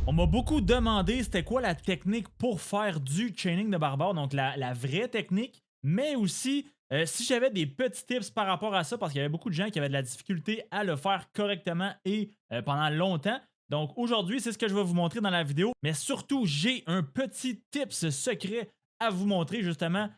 On m'a beaucoup demandé c'était quoi la technique pour faire du chaining de barbare, donc la vraie technique, mais aussi si j'avais des petits tips par rapport à ça, parce qu'il y avait beaucoup de gens qui avaient de la difficulté à le faire correctement et pendant longtemps. Donc aujourd'hui, c'est ce que je vais vous montrer dans la vidéo, mais surtout, j'ai un petit tips secret à vous montrer justement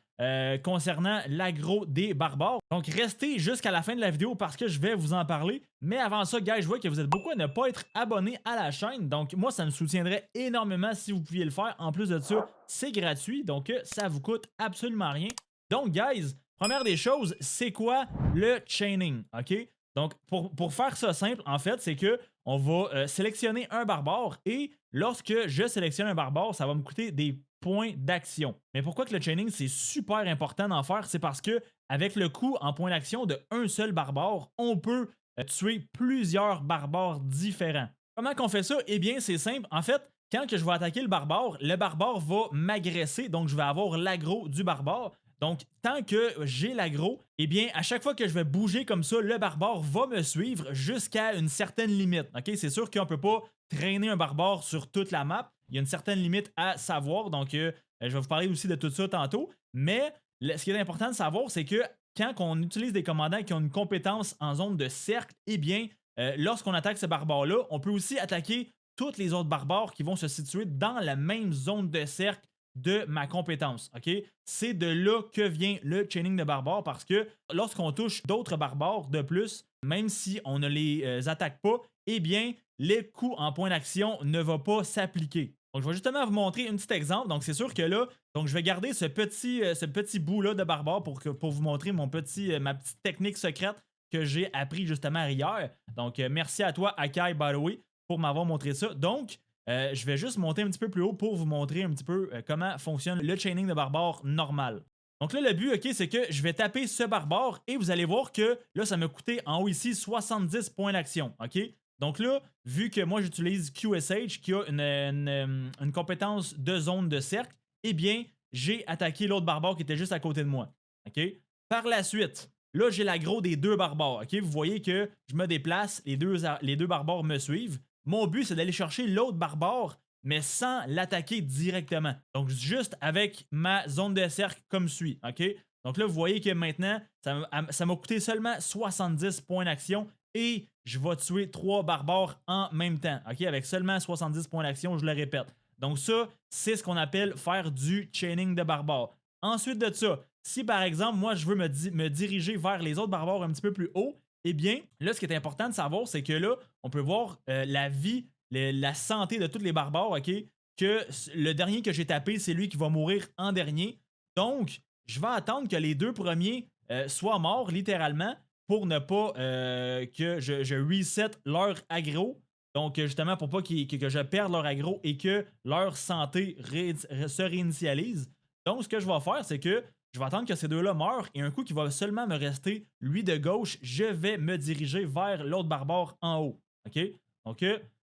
concernant l'aggro des barbares. Donc restez jusqu'à la fin de la vidéo parce que je vais vous en parler. Mais avant ça, guys, je vois que vous êtes beaucoup à ne pas être abonné à la chaîne. Donc moi, ça me soutiendrait énormément si vous pouviez le faire. En plus de ça, c'est gratuit, donc ça vous coûte absolument rien. Donc guys, première des choses, c'est quoi le chaining, ok? Donc pour faire ça simple, en fait, c'est que on va sélectionner un barbare et lorsque je sélectionne un barbare, ça va me coûter des points d'action. Mais pourquoi que le chaining, c'est super important d'en faire? C'est parce que avec le coût en points d'action de un seul barbare, on peut tuer plusieurs barbares différents. Comment qu'on fait ça? Eh bien, c'est simple. En fait, quand que je vais attaquer le barbare va m'agresser, donc je vais avoir l'aggro du barbare. Donc, tant que j'ai l'aggro, eh bien, à chaque fois que je vais bouger comme ça, le barbare va me suivre jusqu'à une certaine limite. Ok, c'est sûr qu'on ne peut pas traîner un barbare sur toute la map. Il y a une certaine limite à savoir. Donc, je vais vous parler aussi de tout ça tantôt. Mais ce qui est important de savoir, c'est que quand on utilise des commandants qui ont une compétence en zone de cercle, eh bien, lorsqu'on attaque ce barbare-là, on peut aussi attaquer tous les autres barbares qui vont se situer dans la même zone de cercle de ma compétence. Ok, c'est de là que vient le chaining de barbares parce que lorsqu'on touche d'autres barbares de plus, même si on ne les attaque pas, eh bien, les coûts en point d'action ne vont pas s'appliquer. Donc, je vais justement vous montrer un petit exemple. Donc, c'est sûr que là, donc, je vais garder ce petit bout-là de barbare pour vous montrer ma petite technique secrète que j'ai appris justement hier. Donc, merci à toi, Akai, by the way, pour m'avoir montré ça. Donc, je vais juste monter un petit peu plus haut pour vous montrer un petit peu comment fonctionne le chaining de barbare normal. Donc là, le but, ok, c'est que je vais taper ce barbare et vous allez voir que là, ça m'a coûté en haut ici 70 points d'action. Ok? Donc là, vu que moi j'utilise QSH qui a une compétence de zone de cercle, eh bien, j'ai attaqué l'autre barbare qui était juste à côté de moi. Ok? Par la suite, là, j'ai l'aggro des deux barbares. Ok? Vous voyez que je me déplace, les deux barbares me suivent. Mon but, c'est d'aller chercher l'autre barbare, mais sans l'attaquer directement. Donc, juste avec ma zone de cercle comme suit. OK? Donc là, vous voyez que maintenant, ça m'a coûté seulement 70 points d'action et je vais tuer 3 barbares en même temps. OK? Avec seulement 70 points d'action, je le répète. Donc ça, c'est ce qu'on appelle faire du chaining de barbares. Ensuite de ça, si par exemple, moi, je veux me diriger vers les autres barbares un petit peu plus haut, eh bien, là, ce qui est important de savoir, c'est que là, on peut voir la vie, la santé de tous les barbares, OK? Que le dernier que j'ai tapé, c'est lui qui va mourir en dernier. Donc, je vais attendre que les deux premiers soient morts, littéralement, pour ne pas que je reset leur aggro. Donc, justement, pour pas que je perde leur aggro et que leur santé se réinitialise. Donc, ce que je vais faire, c'est que je vais attendre que ces deux-là meurent et un coup qui va seulement me rester, lui de gauche, je vais me diriger vers l'autre barbare en haut. OK? Donc,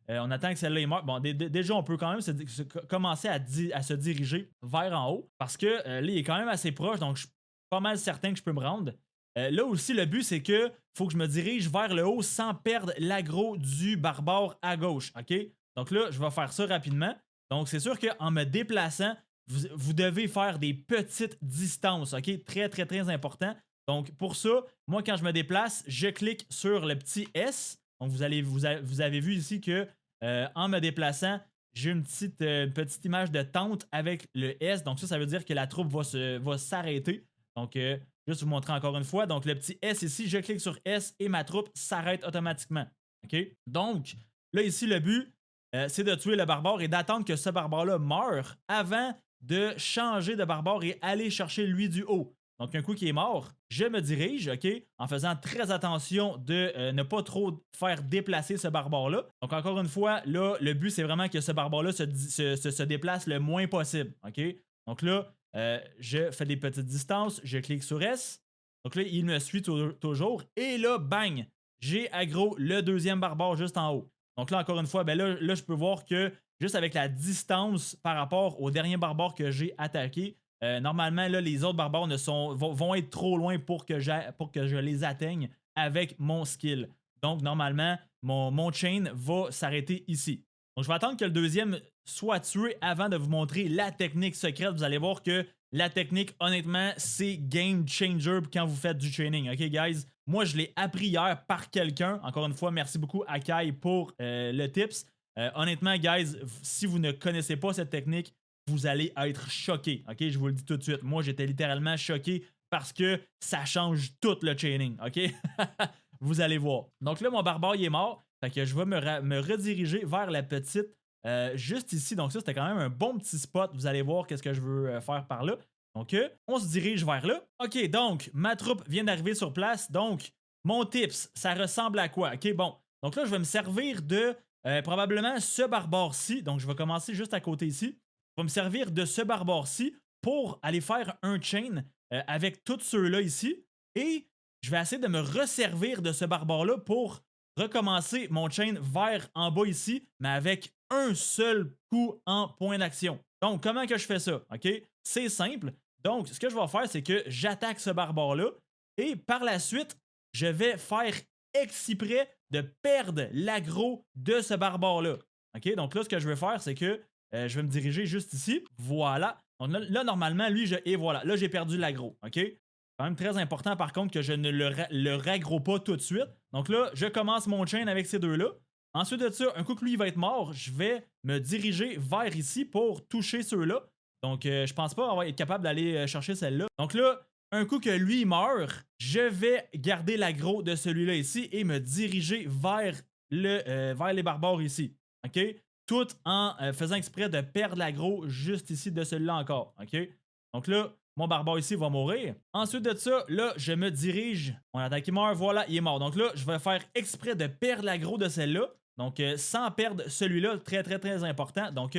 on attend que celle-là meure. Bon, déjà, on peut quand même commencer à se diriger vers en haut parce que là, il est quand même assez proche, donc je suis pas mal certain que je peux me rendre. Là aussi, le but, c'est que faut que je me dirige vers le haut sans perdre l'aggro du barbare à gauche. OK? Donc là, je vais faire ça rapidement. Donc, c'est sûr qu'en me déplaçant, vous devez faire des petites distances. OK? Très, très, très important. Donc, pour ça, moi, quand je me déplace, je clique sur le petit S. Donc, vous avez vu ici que en me déplaçant, j'ai une petite image de tente avec le S. Donc, ça veut dire que la troupe va s'arrêter. Donc, juste vous montrer encore une fois. Donc, le petit S ici, je clique sur S et ma troupe s'arrête automatiquement. OK? Donc, là, ici, le but, c'est de tuer le barbare et d'attendre que ce barbare-là meure avant de changer de barbare et aller chercher lui du haut. Donc, un coup qui est mort, je me dirige, OK, en faisant très attention de ne pas trop faire déplacer ce barbare-là. Donc, encore une fois, là, le but, c'est vraiment que ce barbare-là se déplace le moins possible, OK? Donc là, je fais des petites distances, je clique sur S. Donc là, il me suit toujours. Et là, bang, j'ai aggro le deuxième barbare juste en haut. Donc là, encore une fois, ben là, je peux voir que juste avec la distance par rapport au dernier barbare que j'ai attaqué, normalement, là, les autres barbares vont être trop loin pour que je les atteigne avec mon skill. Donc, normalement, mon chain va s'arrêter ici. Donc, je vais attendre que le deuxième soit tué avant de vous montrer la technique secrète. Vous allez voir que la technique, honnêtement, c'est game changer quand vous faites du training. OK, guys? Moi, je l'ai appris hier par quelqu'un. Encore une fois, merci beaucoup à Kai pour le tips. Honnêtement, guys, si vous ne connaissez pas cette technique, vous allez être choqué. OK, je vous le dis tout de suite. Moi, j'étais littéralement choqué parce que ça change tout le chaining. OK? Vous allez voir. Donc là, mon barbare, il est mort. Fait que je vais me rediriger vers la petite juste ici. Donc ça, c'était quand même un bon petit spot. Vous allez voir qu'est-ce que je veux faire par là. Donc, on se dirige vers là. OK, donc, ma troupe vient d'arriver sur place. Donc, mon tips, ça ressemble à quoi? OK, bon. Donc là, je vais me servir de probablement ce barbare-ci. Donc, je vais commencer juste à côté ici. Je vais me servir de ce barbare-ci pour aller faire un chain avec tous ceux-là ici. Et je vais essayer de me resservir de ce barbare-là pour recommencer mon chain vers en bas ici, mais avec un seul coup en point d'action. Donc, comment que je fais ça? OK? C'est simple. Donc, ce que je vais faire, c'est que j'attaque ce barbare-là et par la suite, je vais faire exprès de perdre l'aggro de ce barbare-là. OK? Donc là, ce que je vais faire, c'est que je vais me diriger juste ici. Voilà. Donc là, normalement, lui, et voilà. Là, j'ai perdu l'aggro. OK? Quand même très important, par contre, que je ne le raggro pas tout de suite. Donc là, je commence mon chain avec ces deux-là. Ensuite de ça, un coup que lui va être mort, je vais me diriger vers ici pour toucher ceux-là. Donc, je pense pas être capable d'aller chercher celle-là. Donc là, un coup que lui meurt, je vais garder l'aggro de celui-là ici et me diriger vers les barbares ici. OK? Tout en faisant exprès de perdre l'aggro juste ici de celui-là encore. OK? Donc là, mon barbare ici va mourir. Ensuite de ça, là, je me dirige. On attend qu'il meurt. Voilà, il est mort. Donc là, je vais faire exprès de perdre l'aggro de celle-là. Donc, sans perdre celui-là, très, très, très important. Donc,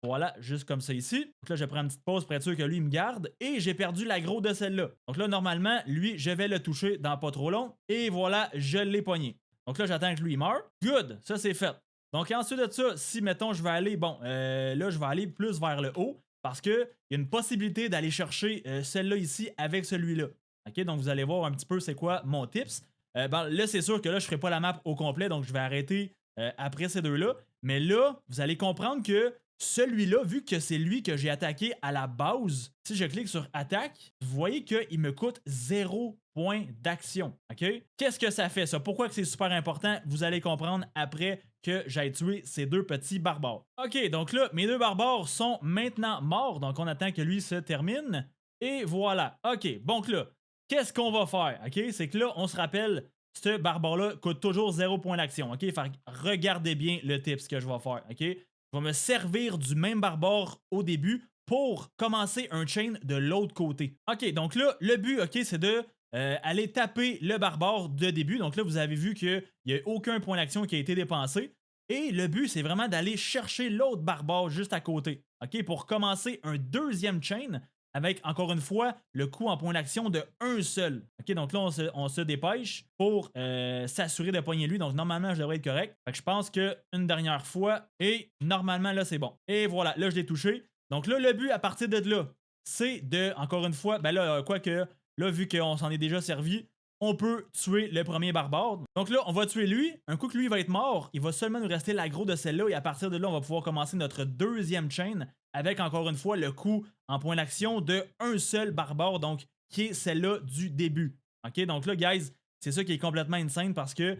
voilà, juste comme ça ici. Donc là, je prends une petite pause pour être sûr que lui, il me garde. Et j'ai perdu l'aggro de celle-là. Donc là, normalement, lui, je vais le toucher dans pas trop long. Et voilà, je l'ai pogné. Donc là, j'attends que lui, il meure. Good, ça, c'est fait. Donc, ensuite de ça, si, mettons, je vais aller, bon, là, je vais aller plus vers le haut. Parce qu'il y a une possibilité d'aller chercher celle-là ici avec celui-là. OK, donc vous allez voir un petit peu c'est quoi mon tips. Ben, là, c'est sûr que là, je ne ferai pas la map au complet, donc je vais arrêter après ces deux-là. Mais là, vous allez comprendre que celui-là, vu que c'est lui que j'ai attaqué à la base, si je clique sur attaque, vous voyez qu'il me coûte 0 point d'action. OK? Qu'est-ce que ça fait ça? Pourquoi que c'est super important? Vous allez comprendre après que j'ai tué ces deux petits barbares. OK, donc là, mes deux barbares sont maintenant morts, donc on attend que lui se termine. Et voilà. OK, donc là, qu'est-ce qu'on va faire? OK, c'est que là, on se rappelle, ce barbare-là coûte toujours 0 point d'action. OK, fait regardez bien le tips que je vais faire. OK? Je vais me servir du même barbare au début pour commencer un chain de l'autre côté. OK, donc là, le but, OK, c'est de aller taper le barbare de début. Donc là, vous avez vu qu'il n'y a aucun point d'action qui a été dépensé. Et le but, c'est vraiment d'aller chercher l'autre barbare juste à côté. OK, pour commencer un deuxième chain avec, encore une fois, le coût en point d'action de un seul. OK, donc là, on se dépêche pour s'assurer de pogner lui. Donc, normalement, je devrais être correct. Fait que je pense qu'une dernière fois, et normalement, là, c'est bon. Et voilà, là, je l'ai touché. Donc là, le but, à partir de là, c'est de, encore une fois, ben là, quoique, là, vu qu'on s'en est déjà servi, on peut tuer le premier barbare. Donc là, on va tuer lui. Un coup que lui va être mort, il va seulement nous rester l'aggro de celle-là. Et à partir de là, on va pouvoir commencer notre deuxième chain avec, encore une fois, le coup en point d'action de un seul barbare, donc qui est celle-là du début. OK? Donc là, guys, c'est ça qui est complètement insane parce que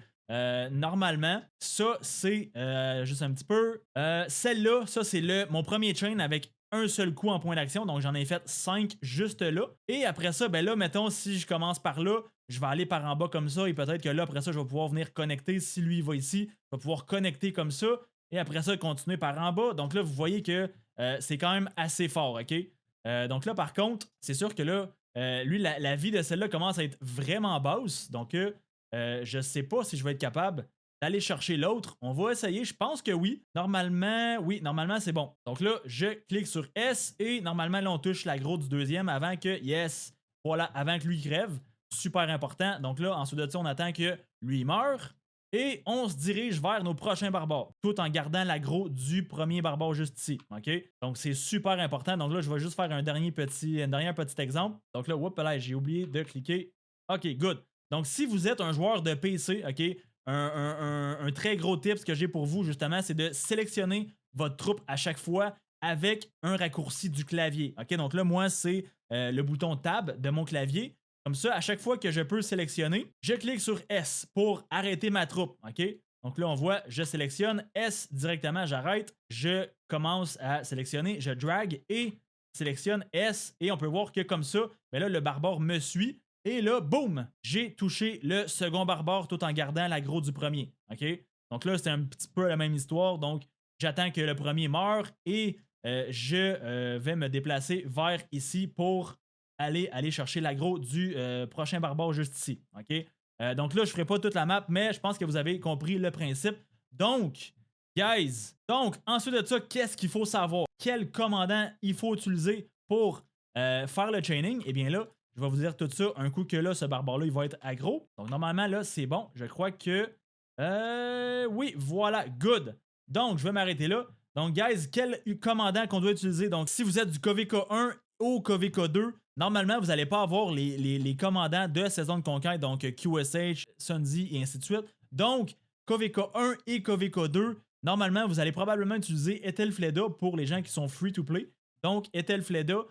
normalement, ça, c'est juste un petit peu. Celle-là, ça, c'est mon premier chain avec un seul coup en point d'action. Donc, j'en ai fait 5 juste là. Et après ça, ben là, mettons, si je commence par là, je vais aller par en bas comme ça. Et peut-être que là, après ça, je vais pouvoir venir connecter. Si lui, il va ici, je vais pouvoir connecter comme ça. Et après ça, continuer par en bas. Donc là, vous voyez que c'est quand même assez fort, OK? Donc là, par contre, c'est sûr que là, lui, la vie de celle-là commence à être vraiment basse. Donc, je sais pas si je vais être capable d'aller chercher l'autre. On va essayer. Je pense que oui. Normalement, c'est bon. Donc là, je clique sur S et normalement, là, on touche l'aggro du deuxième avant que, yes, voilà, avant que lui crève. Super important. Donc là, ensuite de ça, on attend que lui meure. Et on se dirige vers nos prochains barbares, tout en gardant l'aggro du premier barbare juste ici. OK? Donc, c'est super important. Donc là, je vais juste faire un dernier petit exemple. Donc là, j'ai oublié de cliquer. OK, good. Donc, si vous êtes un joueur de PC, OK, un très gros tips que j'ai pour vous, justement, c'est de sélectionner votre troupe à chaque fois avec un raccourci du clavier. OK? Donc là, moi, c'est le bouton Tab de mon clavier. Comme ça, à chaque fois que je peux sélectionner, je clique sur S pour arrêter ma troupe. OK? Donc là, on voit, je sélectionne S directement, j'arrête, je commence à sélectionner, je drag et sélectionne S et on peut voir que comme ça, ben là, le barbare me suit et là, boum, j'ai touché le second barbare tout en gardant l'aggro du premier. OK? Donc là, c'est un petit peu la même histoire. Donc, j'attends que le premier meure et je vais me déplacer vers ici pour aller chercher l'aggro du prochain barbare juste ici. OK? Donc là, je ne ferai pas toute la map, mais je pense que vous avez compris le principe. Donc, guys, ensuite de ça, qu'est-ce qu'il faut savoir? Quel commandant il faut utiliser pour faire le chaining? Eh bien là, je vais vous dire tout ça un coup que là, ce barbare-là, il va être aggro. Donc normalement, là, c'est bon. Je crois que... oui, voilà, good. Donc, je vais m'arrêter là. Donc, guys, quel commandant qu'on doit utiliser? Donc, si vous êtes du KVK 1 ou KVK 2, normalement, vous n'allez pas avoir les commandants de saison de conquête, donc QSH, Sunzi et ainsi de suite. Donc, KVK 1 et KVK 2, normalement, vous allez probablement utiliser Ethel Fleda pour les gens qui sont free to play. Donc, Ethel Fleda,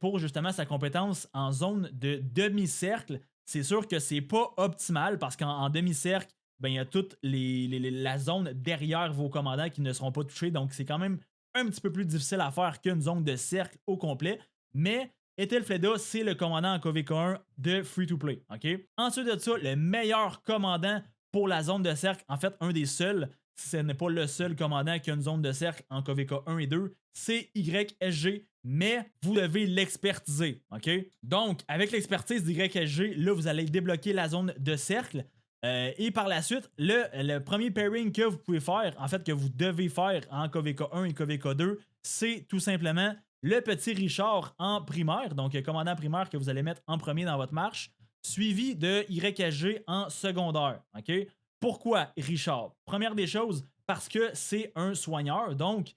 pour justement sa compétence en zone de demi-cercle, c'est sûr que c'est pas optimal parce qu'en demi-cercle, ben, il y a toute la zone derrière vos commandants qui ne seront pas touchés. Donc, c'est quand même un petit peu plus difficile à faire qu'une zone de cercle au complet. Mais Ethel Fleda, c'est le commandant en KVK1 de Free-to-Play. Okay? Ensuite de ça, le meilleur commandant pour la zone de cercle, en fait, un des seuls, si ce n'est pas le seul commandant qui a une zone de cercle en KVK 1 et 2, c'est YSG, mais vous devez l'expertiser. Okay? Donc, avec l'expertise d'YSG, là, vous allez débloquer la zone de cercle. Et par la suite, le premier pairing que vous pouvez faire, en fait que vous devez faire en KVK 1 et KVK 2, c'est tout simplement le petit Richard en primaire, donc commandant primaire que vous allez mettre en premier dans votre marche, suivi de YSG en secondaire. Okay? Pourquoi Richard? Première des choses, parce que c'est un soigneur, donc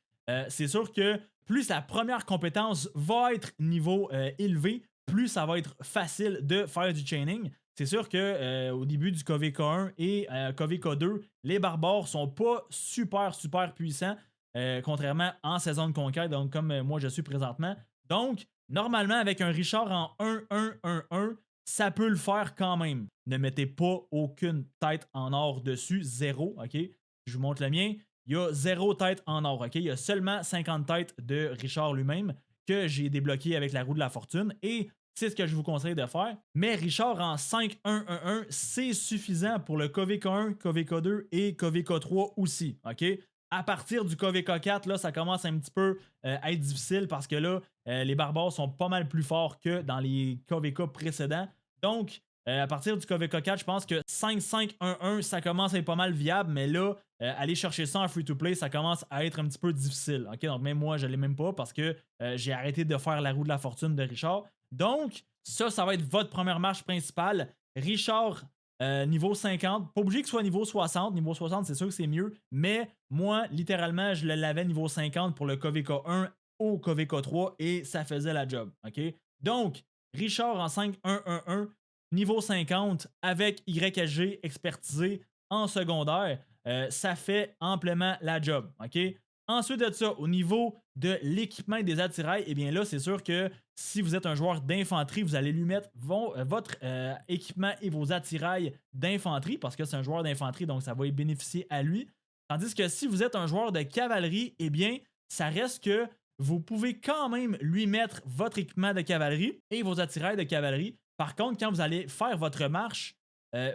c'est sûr que plus la première compétence va être niveau élevé, plus ça va être facile de faire du chaining. C'est sûr que au début du KVK1 et KVK2, les barbares sont pas super puissants, contrairement en saison de conquête, donc comme moi je suis présentement. Donc, normalement, avec un Richard en 1-1-1-1, ça peut le faire quand même. Ne mettez pas aucune tête en or dessus, zéro, ok? Je vous montre le mien. Il y a 0 tête en or, ok? Il y a seulement 50 têtes de Richard lui-même que j'ai débloqué avec la roue de la fortune et c'est ce que je vous conseille de faire. Mais Richard en 5-1-1-1, c'est suffisant pour le KVK1, KVK2 et KVK3 aussi. OK? À partir du KVK4, là, ça commence un petit peu à être difficile parce que là, les barbares sont pas mal plus forts que dans les KVK précédents. Donc, à partir du KVK4, je pense que 5-5-1-1, ça commence à être pas mal viable, mais là, aller chercher ça en free-to-play, ça commence à être un petit peu difficile. OK? Donc, même moi, je ne l'ai même pas parce que j'ai arrêté de faire la roue de la fortune de Richard. Donc, ça va être votre première marche principale. Richard, niveau 50. Pas obligé que ce soit niveau 60. Niveau 60, c'est sûr que c'est mieux. Mais moi, littéralement, je l'avais niveau 50 pour le KVK1 au KVK3 et ça faisait la job. OK? Donc, Richard en 5-1-1-1, niveau 50 avec YSG expertisé en secondaire, ça fait amplement la job. OK? Ensuite de ça, au niveau de l'équipement et des attirails, eh bien là, c'est sûr que si vous êtes un joueur d'infanterie, vous allez lui mettre votre équipement et vos attirails d'infanterie parce que c'est un joueur d'infanterie, donc ça va y bénéficier à lui. Tandis que si vous êtes un joueur de cavalerie, eh bien, ça reste que vous pouvez quand même lui mettre votre équipement de cavalerie et vos attirails de cavalerie. Par contre, quand vous allez faire votre marche,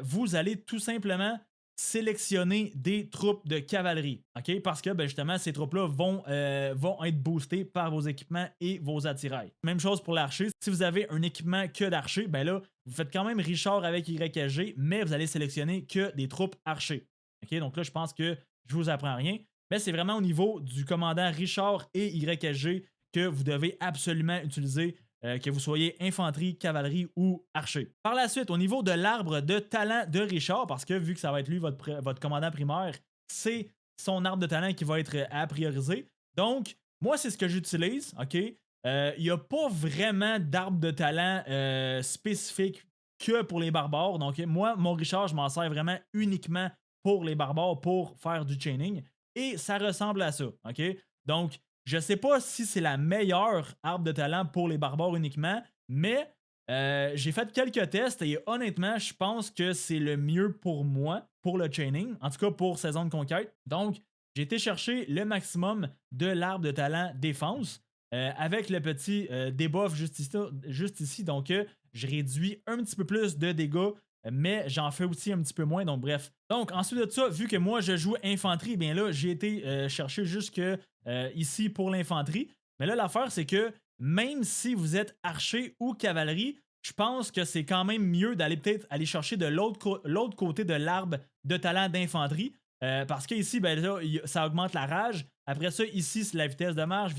vous allez tout simplement sélectionner des troupes de cavalerie. OK? Parce que ben, justement, ces troupes-là vont être boostées par vos équipements et vos attirails. Même chose pour l'archer. Si vous avez un équipement que d'archer, ben là, vous faites quand même Richard avec YSG, mais vous allez sélectionner que des troupes archers. OK? Donc là, je pense que je vous apprends rien. Mais c'est vraiment au niveau du commandant Richard et YSG que vous devez absolument utiliser, que vous soyez infanterie, cavalerie ou archer. Par la suite, au niveau de l'arbre de talent de Richard, parce que vu que ça va être lui votre commandant primaire, c'est son arbre de talent qui va être à prioriser. Donc, moi, c'est ce que j'utilise, OK? Il n'y a pas vraiment d'arbre de talent spécifique que pour les barbares. Donc, moi, mon Richard, je m'en sers vraiment uniquement pour les barbares pour faire du chaining. Et ça ressemble à ça. OK? Donc, je ne sais pas si c'est la meilleure arbre de talent pour les barbares uniquement, mais j'ai fait quelques tests et honnêtement, je pense que c'est le mieux pour moi, pour le chaining, en tout cas pour saison de conquête. Donc, j'ai été chercher le maximum de l'arbre de talent défense avec le petit debuff juste ici. Donc, je réduis un petit peu plus de dégâts, mais j'en fais aussi un petit peu moins. Donc, bref. Donc, ensuite de ça, vu que moi, je joue infanterie, bien là, j'ai été chercher jusque ici pour l'infanterie. Mais là, l'affaire, c'est que même si vous êtes archer ou cavalerie, je pense que c'est quand même mieux d'aller peut-être aller chercher de l'autre côté de l'arbre de talent d'infanterie. Parce que ici, ben là, ça augmente la rage. Après ça, ici, c'est la vitesse de marche,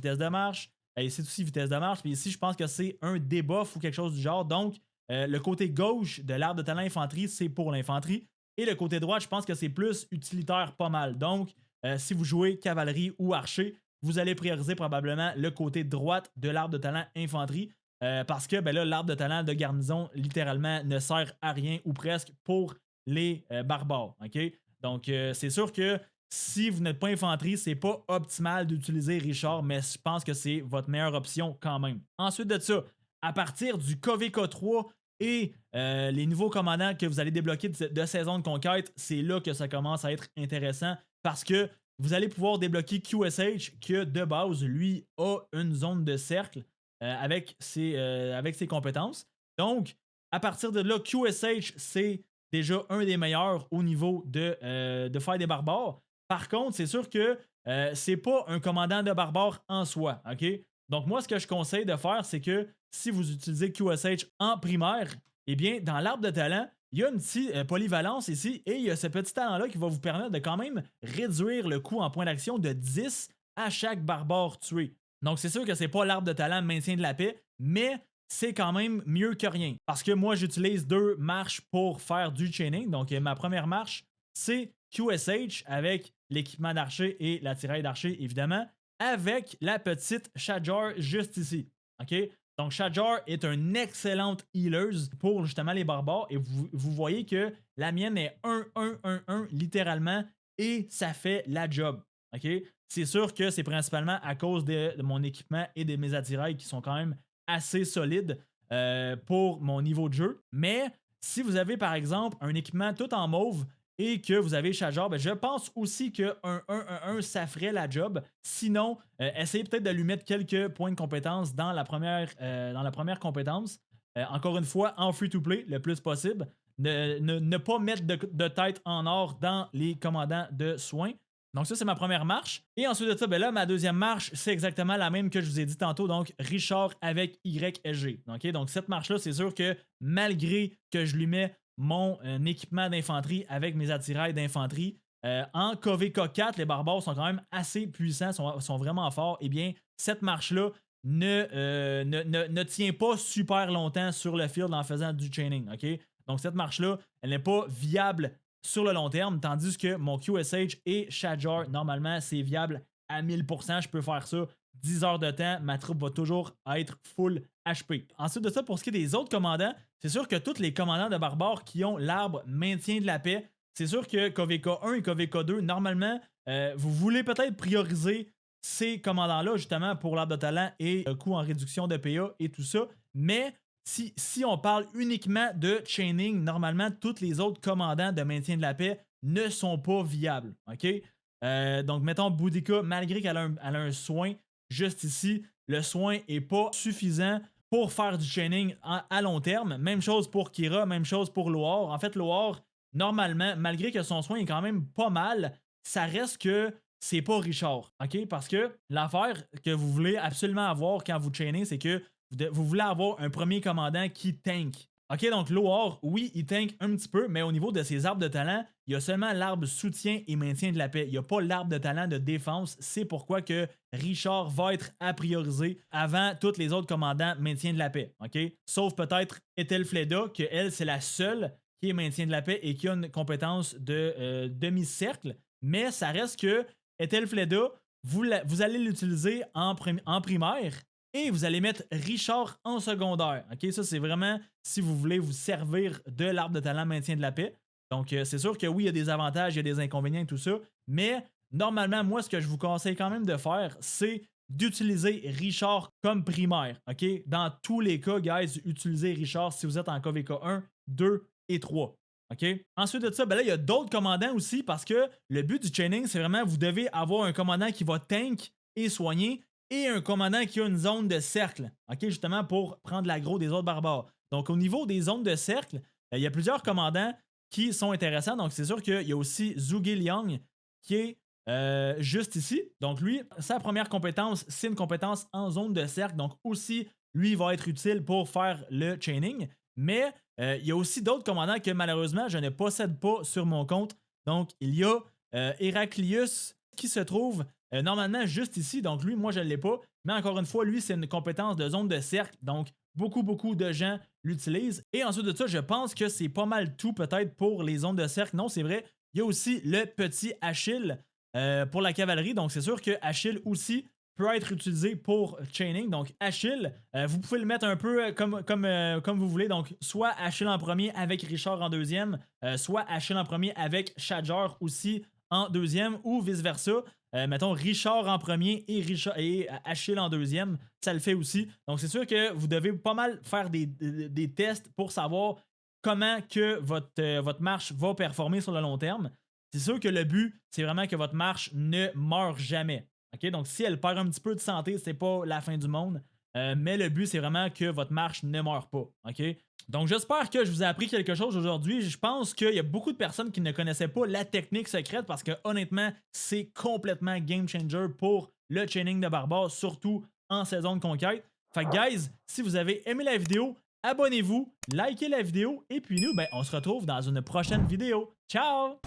ici aussi vitesse de marche. Puis ici, je pense que c'est un debuff ou quelque chose du genre. Donc, le côté gauche de l'arbre de talent infanterie, c'est pour l'infanterie. Et le côté droit, je pense que c'est plus utilitaire pas mal. Donc, si vous jouez cavalerie ou archer, vous allez prioriser probablement le côté droite de l'arbre de talent infanterie. Parce que ben là, l'arbre de talent de garnison, littéralement, ne sert à rien ou presque pour les barbares. OK? Donc, c'est sûr que si vous n'êtes pas infanterie, c'est pas optimal d'utiliser Richard, mais je pense que c'est votre meilleure option quand même. Ensuite de ça, à partir du KVK3 et les nouveaux commandants que vous allez débloquer de saison de conquête, c'est là que ça commence à être intéressant parce que vous allez pouvoir débloquer QSH que de base, lui, a une zone de cercle avec ses compétences. Donc, à partir de là, QSH, c'est déjà un des meilleurs au niveau de faire des barbares. Par contre, c'est sûr que c'est pas un commandant de barbares en soi. OK? Donc, moi, ce que je conseille de faire, c'est que si vous utilisez QSH en primaire, eh bien, dans l'arbre de talent, il y a une petite polyvalence ici et il y a ce petit talent-là qui va vous permettre de quand même réduire le coût en point d'action de 10 à chaque barbare tué. Donc, c'est sûr que c'est pas l'arbre de talent maintien de la paix, mais c'est quand même mieux que rien. Parce que moi, j'utilise 2 marches pour faire du chaining. Donc, ma première marche, c'est QSH avec l'équipement d'archer et la tiraille d'archer, évidemment, avec la petite Shajar juste ici. OK? Donc, Shajar est une excellente healeuse pour justement les barbares. Et vous voyez que la mienne est 1-1-1-1 littéralement et ça fait la job. OK? C'est sûr que c'est principalement à cause de mon équipement et de mes attirails qui sont quand même assez solides pour mon niveau de jeu. Mais si vous avez par exemple un équipement tout en mauve et que vous avez Shajar, ben je pense aussi que un 1-1-1, ça ferait la job. Sinon, essayez peut-être de lui mettre quelques points de compétence dans la première compétence. Encore une fois, en free-to-play, le plus possible. Ne pas mettre de tête en or dans les commandants de soins. Donc ça, c'est ma première marche. Et ensuite de ça, ben là, ma deuxième marche, c'est exactement la même que je vous ai dit tantôt. Donc, Richard avec YSG. Okay? Donc, cette marche-là, c'est sûr que malgré que je lui mets mon équipement d'infanterie avec mes attirails d'infanterie, en KVK4, les barbares sont quand même assez puissants, sont vraiment forts. Eh bien, cette marche-là ne tient pas super longtemps sur le field en faisant du chaining. Okay? Donc, cette marche-là, elle n'est pas viable sur le long terme, tandis que mon QSH et Shajar, normalement, c'est viable à 1000%. Je peux faire ça 10 heures de temps. Ma troupe va toujours être full HP. Ensuite de ça, pour ce qui est des autres commandants, c'est sûr que tous les commandants de barbares qui ont l'arbre maintien de la paix, c'est sûr que KVK1 et KVK2, normalement, vous voulez peut-être prioriser ces commandants-là, justement, pour l'arbre de talent et le coût en réduction de PA et tout ça. Mais si on parle uniquement de chaining, normalement, tous les autres commandants de maintien de la paix ne sont pas viables. OK? Donc, mettons Boudica, malgré qu'elle a un soin juste ici, le soin n'est pas suffisant pour faire du chaining à long terme. Même chose pour Kira, même chose pour Loar. En fait, Loar, normalement, malgré que son soin est quand même pas mal, ça reste que c'est pas Richard. OK? Parce que l'affaire que vous voulez absolument avoir quand vous chainez, c'est que vous voulez avoir un premier commandant qui tank. OK, donc Loar, oui, il tank un petit peu, mais au niveau de ses arbres de talent, il y a seulement l'arbre soutien et maintien de la paix. Il n'y a pas l'arbre de talent de défense. C'est pourquoi que Richard va être à prioriser avant tous les autres commandants maintien de la paix. OK? Sauf peut-être Ethelfleda, que elle, c'est la seule qui est maintien de la paix et qui a une compétence de demi-cercle. Mais ça reste que Ethelfleda, vous allez l'utiliser en primaire. Et vous allez mettre Richard en secondaire. OK? Ça, c'est vraiment si vous voulez vous servir de l'arbre de talent maintien de la paix. Donc, c'est sûr que oui, il y a des avantages, il y a des inconvénients et tout ça, mais normalement, moi, ce que je vous conseille quand même de faire, c'est d'utiliser Richard comme primaire, OK? Dans tous les cas, guys, utilisez Richard si vous êtes en KVK 1, 2 et 3. OK? Ensuite de ça, ben là, il y a d'autres commandants aussi parce que le but du chaining, c'est vraiment vous devez avoir un commandant qui va tank et soigner et un commandant qui a une zone de cercle, OK? Justement pour prendre l'aggro des autres barbares. Donc, au niveau des zones de cercle, il y a plusieurs commandants qui sont intéressants. Donc, c'est sûr qu'il y a aussi Zhuge Liang qui est juste ici. Donc, lui, sa première compétence, c'est une compétence en zone de cercle. Donc, aussi, lui, va être utile pour faire le chaining. Mais il y a aussi d'autres commandants que malheureusement, je ne possède pas sur mon compte. Donc, il y a Heraclius qui se trouve normalement juste ici. Donc, lui, moi, je ne l'ai pas. Mais encore une fois, lui, c'est une compétence de zone de cercle. Donc, beaucoup de gens l'utilisent. Et ensuite de ça, je pense que c'est pas mal tout peut-être pour les zones de cercle. Non, c'est vrai. Il y a aussi le petit Achille pour la cavalerie. Donc, c'est sûr que Achille aussi peut être utilisé pour chaining. Donc, Achille, vous pouvez le mettre un peu comme vous voulez. Donc, soit Achille en premier avec Richard en deuxième, soit Achille en premier avec Shadjar aussi en deuxième, ou vice-versa. Mettons Richard en premier et Achille en deuxième, ça le fait aussi. Donc, c'est sûr que vous devez pas mal faire des tests pour savoir comment que votre marche va performer sur le long terme. C'est sûr que le but, c'est vraiment que votre marche ne meure jamais. Okay? Donc, si elle perd un petit peu de santé, c'est pas la fin du monde. Mais le but, c'est vraiment que votre marche ne meure pas. Okay? Donc, j'espère que je vous ai appris quelque chose aujourd'hui. Je pense qu'il y a beaucoup de personnes qui ne connaissaient pas la technique secrète parce que, honnêtement, c'est complètement game changer pour le chaining de barbare, surtout en saison de conquête. Fait que, guys, si vous avez aimé la vidéo, abonnez-vous, likez la vidéo et puis nous, ben, on se retrouve dans une prochaine vidéo. Ciao!